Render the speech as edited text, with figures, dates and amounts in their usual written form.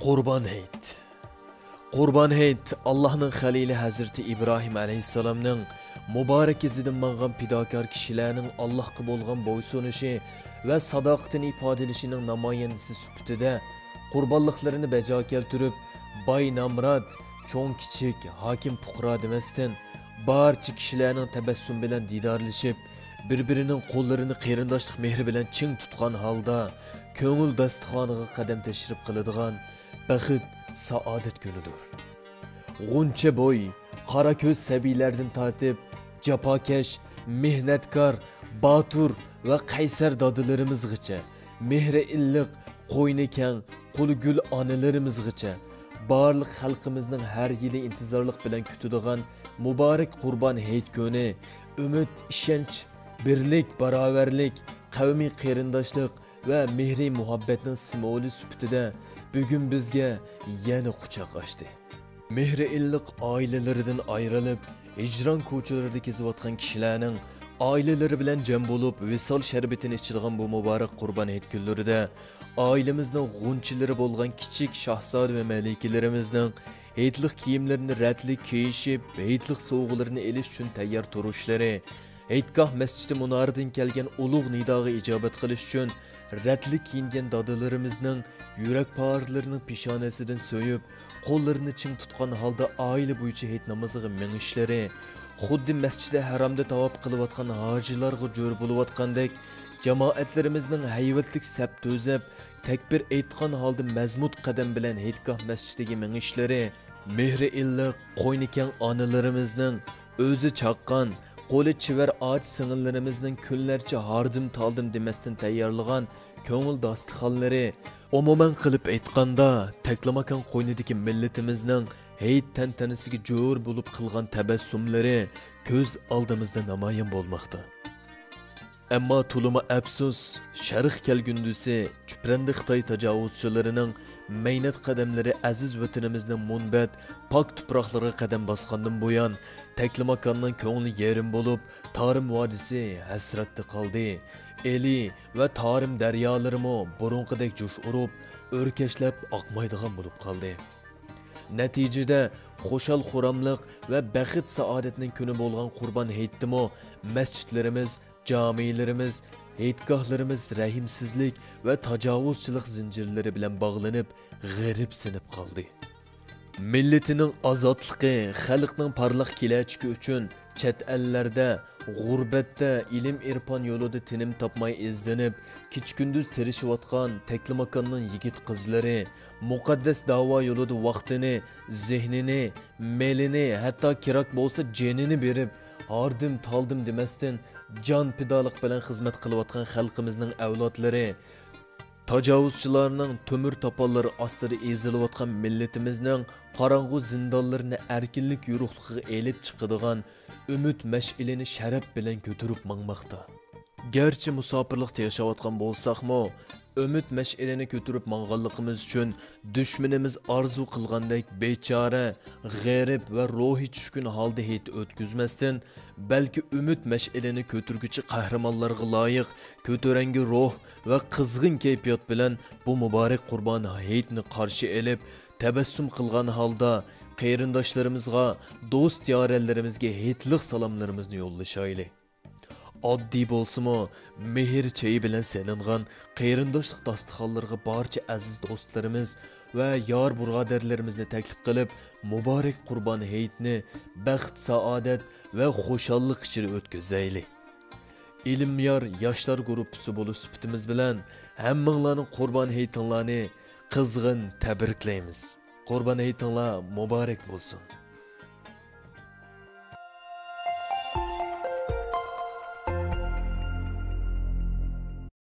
Qurban Hayit. Qurban Hayit Allah'ın Halili Hazreti İbrahim Aleyhisselam'ның mübarek izidan manğan pidakar kişilerinin Allah'a bolğan boysunuşu ve sadaqatini ifade edişinin namayendisi sübütüde qurbanlıqlarını beca keltirip bay namrat, çoğun kiçik, hakim puqra demesden barcha kişilerinin tebessüm bilen didarlışıp birbirinin qo'llarini qeyrindoshlik mehri bilan ching tutgan holda ko'ngil dasturxoniga qadam tashrif qiladigan baxt saodat kunidir. G'uncha bo'y, qora ko'z sabiylardan tortib jafokash, mehnatkor, botur va qaysar dodalarimizgacha, mehri illiq, qo'yni kang, qo'li gul onalarimizgacha barliq xalqimizning har yili intizorlik bilan kutadigan muborak Qurban Hayit kuni umid, ishonch, birlik, barobarlik, qavmiy qeyrindoshlik ve mehri muhabbetinin simvoli sübütüde bugün bizge yeni kucak açtı. Mehri illik ailelerinden ayrılıp hicran ko'chalarida kezayotgan kishilarning aileleri bilan jam bo'lib visol şerbetini içilgan bu mübarek Qurban Hayit kunlarida ailemizning g'unchilari bo'lgan kichik shahzoda ve malikelerimizning hayitlik kiyimlerini ratlik kiyishib, hayitlik sovg'alarini elish uchun tayyor turishlari, Hayitgoh masjidi munoridan kelgan ulug' nidoga ijobat qilish uchun ratlik kiyingan dodalarimizning yurak parlarining peshonasidan so'yib, qo'llarini ching tutgan holda oila bo'yicha hayit namoziga minishlari, xuddi masjidi haromda tavob qilayotgan hojilarga jo'r bo'layotgandek jamoatlarimizning hayvatlik sap to'zab, takbir aytgan holda mazmut qadam bilan hayitgoh masjidiga minishlari, mehri illiq, qo'yni kang onalarimizning o'zi chaqqan qo'li chivar ağaç sing'illarimizning kunlarcha hardim taldim demasdan tayyorlagan ko'ngil dasturxonlari, umuman qilib aytganda taklamakan qo'ynidagi millatimizning hayit tantanasiga jo'r bo'lib qilgan tabassumlari ko'z oldimizda namoyon bo'lmoqda. Ammo to'lima afsus, sharq kelgundusi chuprandi Xitoy tajovuzchilarining meynat qadamlari aziz vatanimizning munbat, pak tuproqlariga qadam bosgandan buyon Taklimakanning ko'ngli yerim bo'lib, Tarim vodisi hasratda qoldi. Eli va Tarim daryolarimo burunqidek jo'sh urib, o'rkashlab oqmaydigan bo'lib qoldi. Natijada xo'shal xuramliq va baxt saodatning kuni bo'lgan Qurban Hayitdimi masjidlarimiz, camilerimiz, hayitgohlarimiz rahimsizlik ve tajovuzchilik zincirleri bilan bog'lanib, g'arib sinib qoldi. Milletining ozodligi, xalqning parlaq kelajagi uchun chet ellarda, g'urbatda, ilm irfon yo'lida tinim topmay izlanib, kech-kunduz tirishayotgan Taklimakanning yigit qizlari muqaddas da'vo yo'lida vaqtini, zehnini, melini, hatto kerak bo'lsa jenini berib, hardim taldim demasdan can pidalik bilan xizmat qilayotgan xalqimizning avlodlari, tajovuzchilarning to'mir topallari ostida ezilayotgan millatimizning qorong'u zindonlarini erkinlik yo'riqligiga elib chiqadigan umid mash'ilini sharaf bilan ko'tarib mangmoqda. Garchi musofirlikda yashayotgan bo'lsaqmi, umid mash'ilini ko'tarib mang'anligimiz uchun dushmanimiz arzu qilgandek bechora, g'arib va ruhiy tushkun holda hayit o'tkazmasdan, balki umid mash'ilini ko'targuchi qahramonlarga loyiq ko'tarangi ruh va qizg'in kayfiyat bilan bu muborak Qurban Hayitni qarshi elib, tabassum qilgan holda qayrindoshlarimizga, do'st yoralarimizga hayitlik salomlarimizni yo'llashaylik. Oddiy bo'lsa-mu, mehr chayi bilan seningan qayrindoshlik dasturxonlariga barcha aziz do'stlarimiz va yor birodarlarimizni taklif qilib, muborak Qurban Hayitni baxt, saodat va xushallik ichida o'tkazaylik. Ilmyor yoshlar guruhi bo'lib sübtimiz bilan hammanglarning Qurban Hayitinglarni qizg'in tabriklaymiz. Qurban Hayitinglar muborak bo'lsin.